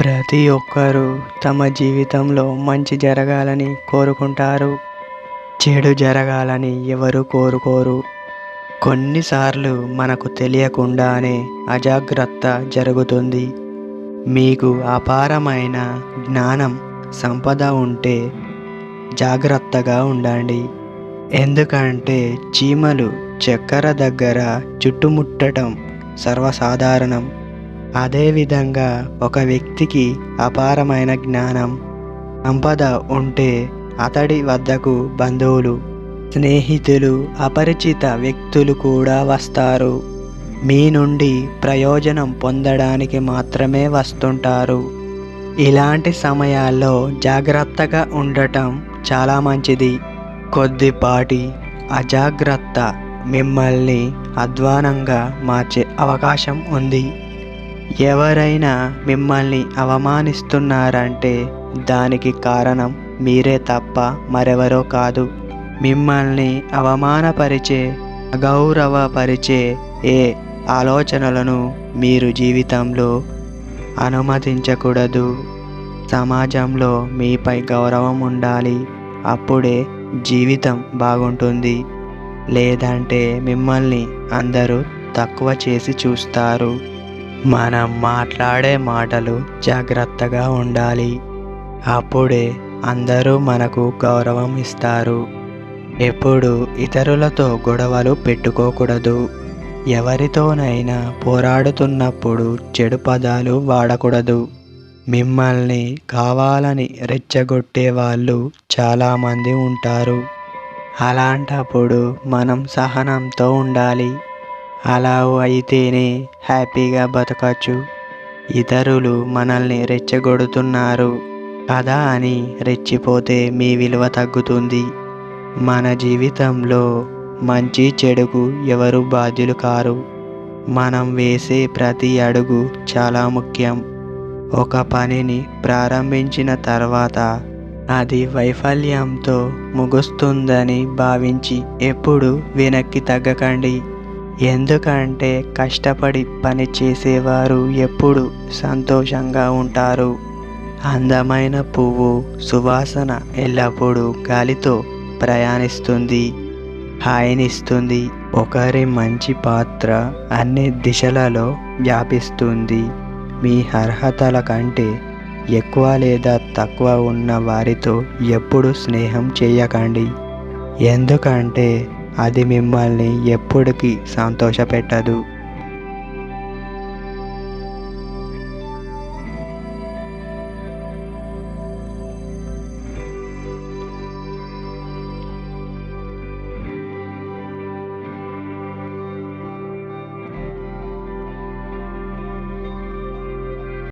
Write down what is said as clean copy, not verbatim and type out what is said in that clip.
ప్రతి ఒక్కరూ తమ జీవితంలో మంచి జరగాలని కోరుకుంటారు. చెడు జరగాలని ఎవరు కోరుకోరు. కొన్నిసార్లు మనకు తెలియకుండానే అజాగ్రత్త జరుగుతుంది. మీకు అపారమైన జ్ఞానం, సంపద ఉంటే జాగ్రత్తగా ఉండండి. ఎందుకంటే చీమలు చక్కెర దగ్గర చుట్టుముట్టడం సర్వసాధారణం. అదేవిధంగా ఒక వ్యక్తికి అపారమైన జ్ఞానం, సంపద ఉంటే అతడి వద్దకు బంధువులు, స్నేహితులు, అపరిచిత వ్యక్తులు కూడా వస్తారు. మీ నుండి ప్రయోజనం పొందడానికి మాత్రమే వస్తుంటారు. ఇలాంటి సమయాల్లో జాగ్రత్తగా ఉండటం చాలా మంచిది. కొద్దిపాటి అజాగ్రత్త మిమ్మల్ని అధ్వానంగా మార్చే అవకాశం ఉంది. ఎవరైనా మిమ్మల్ని అవమానిస్తున్నారంటే దానికి కారణం మీరే తప్ప మరెవరో కాదు. మిమ్మల్ని అవమానపరిచే, అగౌరవపరిచే ఏ ఆలోచనలను మీరు జీవితంలో అనుమతించకూడదు. సమాజంలో మీపై గౌరవం ఉండాలి. అప్పుడే జీవితం బాగుంటుంది. లేదంటే మిమ్మల్ని అందరూ తక్కువ చేసి చూస్తారు. మనం మాట్లాడే మాటలు జాగ్రత్తగా ఉండాలి. అప్పుడే అందరూ మనకు గౌరవం ఇస్తారు. ఎప్పుడు ఇతరులతో గొడవలు పెట్టుకోకూడదు. ఎవరితోనైనా పోరాడుతున్నప్పుడు చెడు పదాలు వాడకూడదు. మిమ్మల్ని కావాలని రెచ్చగొట్టే వాళ్ళు చాలామంది ఉంటారు. అలాంటప్పుడు మనం సహనంతో ఉండాలి. అలా అయితేనే హ్యాపీగా బతకచ్చు. ఇతరులు మనల్ని రెచ్చగొడుతున్నారు కదా అని రెచ్చిపోతే మీ విలువ తగ్గుతుంది. మన జీవితంలో మంచి చెడుకు ఎవరు బాధ్యులు కారు. మనం వేసే ప్రతి అడుగు చాలా ముఖ్యం. ఒక పనిని ప్రారంభించిన తర్వాత అది వైఫల్యంతో ముగుస్తుందని భావించి ఎప్పుడు వెనక్కి తగ్గకండి. ఎందుకంటే కష్టపడి పని చేసేవారు ఎప్పుడు సంతోషంగా ఉంటారు. అందమైన పువ్వు సువాసన ఎల్లప్పుడూ గాలితో ప్రయాణిస్తుంది, హాయినిస్తుంది. ఒకరి మంచి పాత్ర అన్ని దిశలలో వ్యాపిస్తుంది. మీ అర్హతల కంటే ఎక్కువ లేదా తక్కువ ఉన్న వారితో ఎప్పుడు స్నేహం చేయకండి. ఎందుకంటే అది మిమ్మల్ని ఎప్పటికీ సంతోషపెట్టదు.